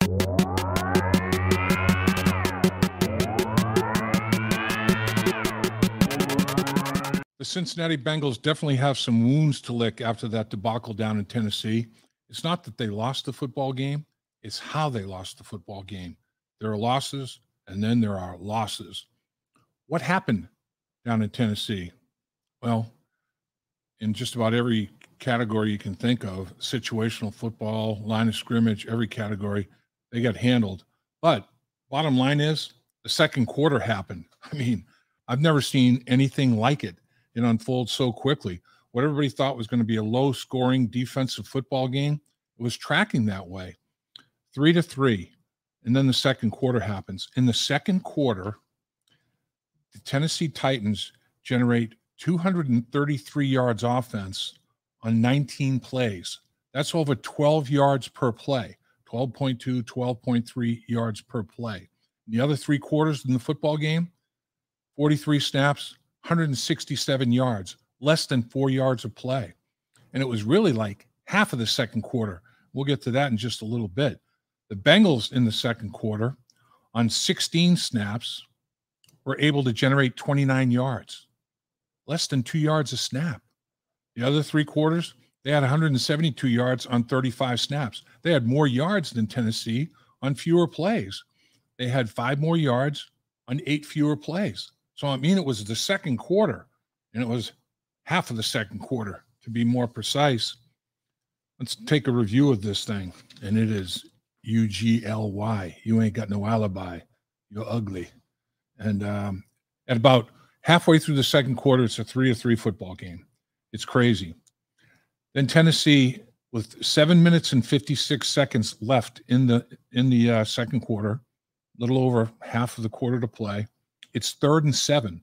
The Cincinnati Bengals definitely have some wounds to lick after that debacle down in Tennessee. It's not that they lost the football game, it's how they lost the football game. There are losses, and then there are losses. What happened down in Tennessee? Well, in just about every category you can think of, situational football, line of scrimmage, every category, they got handled. But bottom line is the second quarter happened. I mean, I've never seen anything like it. It unfolds so quickly. What everybody thought was going to be a low-scoring defensive football game, it was tracking that way. 3-3, and then the second quarter happens. In the second quarter, the Tennessee Titans generate 233 yards offense on 19 plays. That's over 12 yards per play, 12.2, 12.3 yards per play. The other three quarters in the football game, 43 snaps, 167 yards, less than 4 yards of play. And it was really like half of the second quarter. We'll get to that in just a little bit. The Bengals in the second quarter, on 16 snaps, were able to generate 29 yards, less than 2 yards a snap. The other three quarters, they had 172 yards on 35 snaps. They had more yards than Tennessee on fewer plays. They had 5 more yards on 8 fewer plays. So, I mean, it was the second quarter, and it was half of the second quarter, to be more precise. Let's take a review of this thing, and it is UGLY. You ain't got no alibi. You're ugly. And at about halfway through the second quarter, it's a 3-3 football game. It's crazy. Then Tennessee, with 7 minutes and 56 seconds left in the second quarter, a little over half of the quarter to play, it's 3rd and 7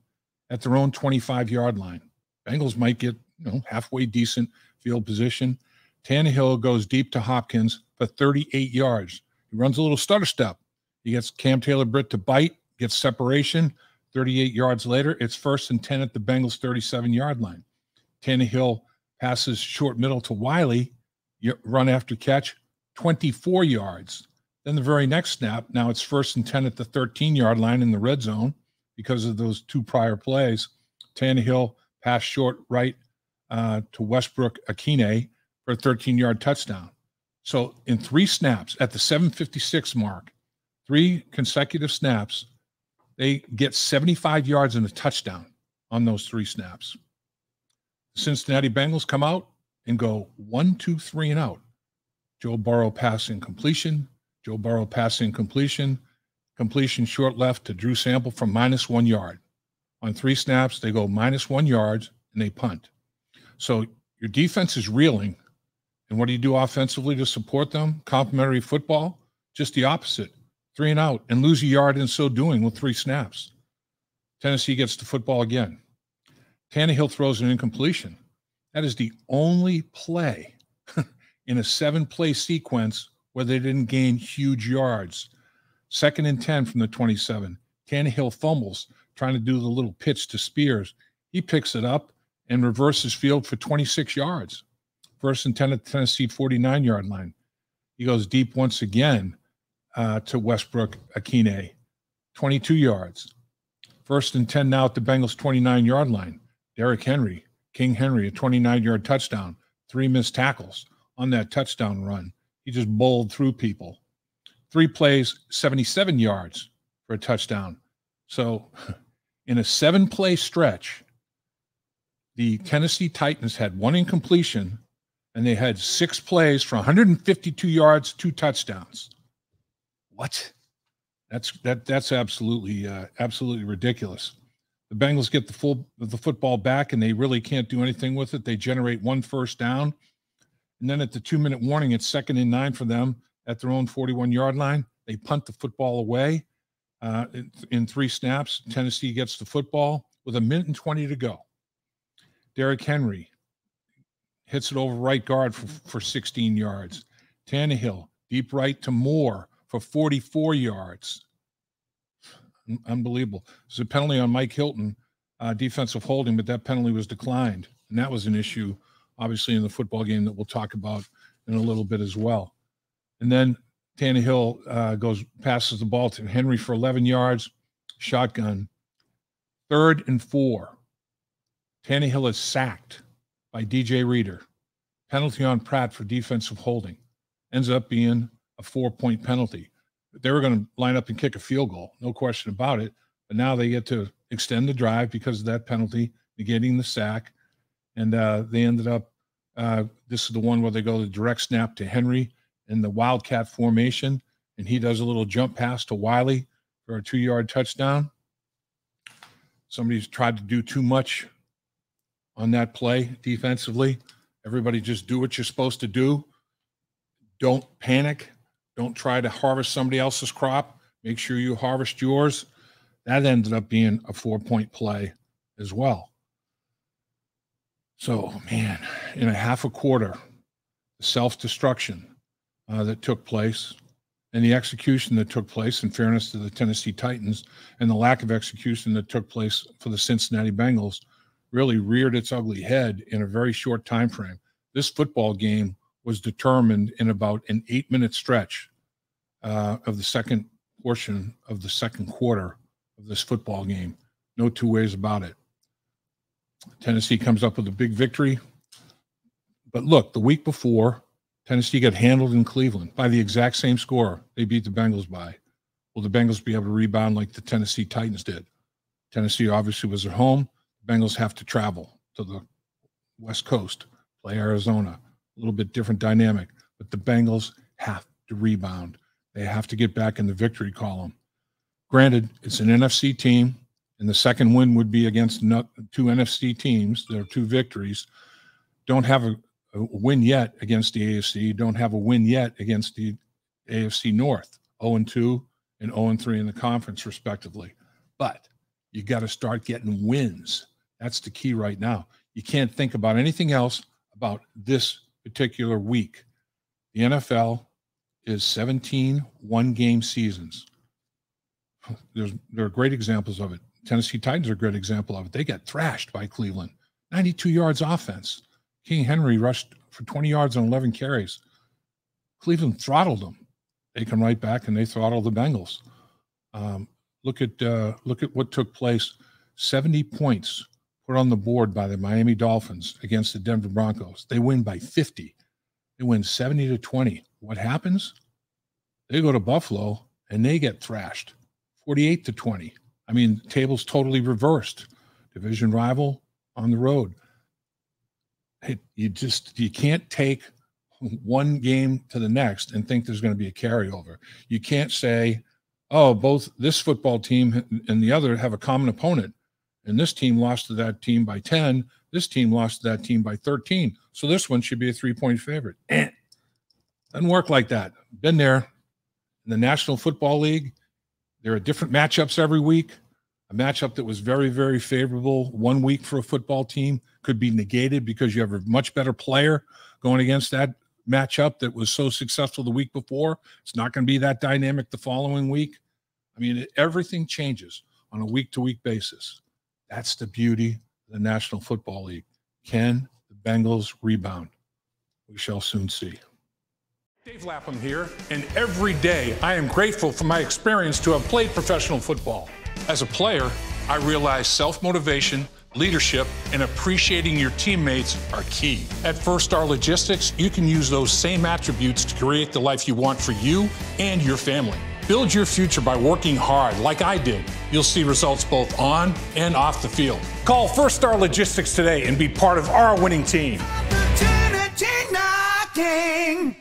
at their own 25-yard line. Bengals might get halfway decent field position. Tannehill goes deep to Hopkins for 38 yards. He runs a little stutter step. He gets Cam Taylor-Britt to bite, gets separation. 38 yards later, it's 1st and 10 at the Bengals' 37-yard line. Tannehill passes short middle to Wiley, run after catch, 24 yards. Then the very next snap, now it's 1st and 10 at the 13-yard line in the red zone because of those two prior plays. Tannehill passed short right to Westbrook Akine for a 13-yard touchdown. So in 3 snaps at the 7:56 mark, 3 consecutive snaps, they get 75 yards and a touchdown on those 3 snaps. The Cincinnati Bengals come out and go 1, 2, 3 and out. Joe Burrow passing completion. Joe Burrow passing completion. Completion short left to Drew Sample from -1 yard. On 3 snaps, they go -1 yards and they punt. So your defense is reeling. And what do you do offensively to support them? Complimentary football? Just the opposite. 3 and out, and lose a yard in so doing with 3 snaps. Tennessee gets the football again. Tannehill throws an incompletion. That is the only play in a 7-play sequence where they didn't gain huge yards. 2nd and 10 from the 27. Tannehill fumbles, trying to do the little pitch to Spears. He picks it up and reverses field for 26 yards. 1st and 10 at the Tennessee 49-yard line. He goes deep once again to Westbrook Akine, 22 yards. 1st and 10 now at the Bengals 29-yard line. Derrick Henry, King Henry, a 29-yard touchdown. 3 missed tackles on that touchdown run. He just bowled through people. 3 plays, 77 yards for a touchdown. So in a 7-play stretch, the Tennessee Titans had 1 incompletion, and they had 6 plays for 152 yards, 2 touchdowns. What? That's absolutely ridiculous. The Bengals get the football back, and they really can't do anything with it. They generate 1 first down, and then at the 2-minute warning, it's 2nd and 9 for them at their own 41-yard line. They punt the football away in 3 snaps. Tennessee gets the football with 1:20 to go. Derrick Henry hits it over right guard for 16 yards. Tannehill, deep right to Moore for 44 yards. Unbelievable. There's a penalty on Mike Hilton, defensive holding, but that penalty was declined. And that was an issue, obviously, in the football game that we'll talk about in a little bit as well. And then Tannehill passes the ball to Henry for 11 yards, shotgun. 3rd and 4. Tannehill is sacked by DJ Reader. Penalty on Pratt for defensive holding. Ends up being a 4-point penalty. They were going to line up and kick a field goal, no question about it. But now they get to extend the drive because of that penalty, negating the sack. And they ended up, this is the one where they go the direct snap to Henry in the Wildcat formation, and he does a little jump pass to Wiley for a 2-yard touchdown. Somebody's tried to do too much on that play defensively. Everybody just do what you're supposed to do. Don't panic. Don't try to harvest somebody else's crop. Make sure you harvest yours. That ended up being a 4-point play as well. So, man, in a half a quarter, the self-destruction that took place and the execution that took place, in fairness to the Tennessee Titans, and the lack of execution that took place for the Cincinnati Bengals, really reared its ugly head in a very short time frame. This football game was determined in about an 8-minute stretch of the second portion of the second quarter of this football game. No two ways about it. Tennessee comes up with a big victory. But look, the week before, Tennessee got handled in Cleveland by the exact same score they beat the Bengals by. Will the Bengals be able to rebound like the Tennessee Titans did? Tennessee obviously was at home. The Bengals have to travel to the West Coast, play Arizona. A little bit different dynamic. But the Bengals have to rebound. They have to get back in the victory column. Granted, it's an NFC team, and the second win would be against 2 NFC teams. There are 2 victories. Don't have a win yet against the AFC. Don't have a win yet against the AFC North. 0-2 and 0-3 in the conference, respectively. But you got to start getting wins. That's the key right now. You can't think about anything else about this particular week. The NFL is 17 one-game seasons. There are great examples of it. Tennessee Titans are a great example of it. They got thrashed by Cleveland. 92 yards offense. King Henry rushed for 20 yards on 11 carries. Cleveland throttled them. They come right back and they throttle the Bengals. Look at what took place. 70 points put on the board by the Miami Dolphins against the Denver Broncos. They win by 50. They win 70-20. What happens? They go to Buffalo and they get thrashed, 48-20. I mean, tables totally reversed. Division rival on the road. You can't take one game to the next and think there's going to be a carryover. You can't say, oh, both this football team and the other have a common opponent, and this team lost to that team by 10, this team lost to that team by 13, so this one should be a 3-point favorite. Doesn't work like that. Been there. In the National Football League, there are different matchups every week. A matchup that was very, very favorable one week for a football team could be negated because you have a much better player going against that matchup that was so successful the week before. It's not going to be that dynamic the following week. I mean, everything changes on a week-to-week basis. That's the beauty of the National Football League. Can the Bengals rebound? We shall soon see. Dave Lapham here, and every day I am grateful for my experience to have played professional football. As a player, I realize self-motivation, leadership, and appreciating your teammates are key. At First Star Logistics, you can use those same attributes to create the life you want for you and your family. Build your future by working hard like I did. You'll see results both on and off the field. Call First Star Logistics today and be part of our winning team. Opportunity knocking.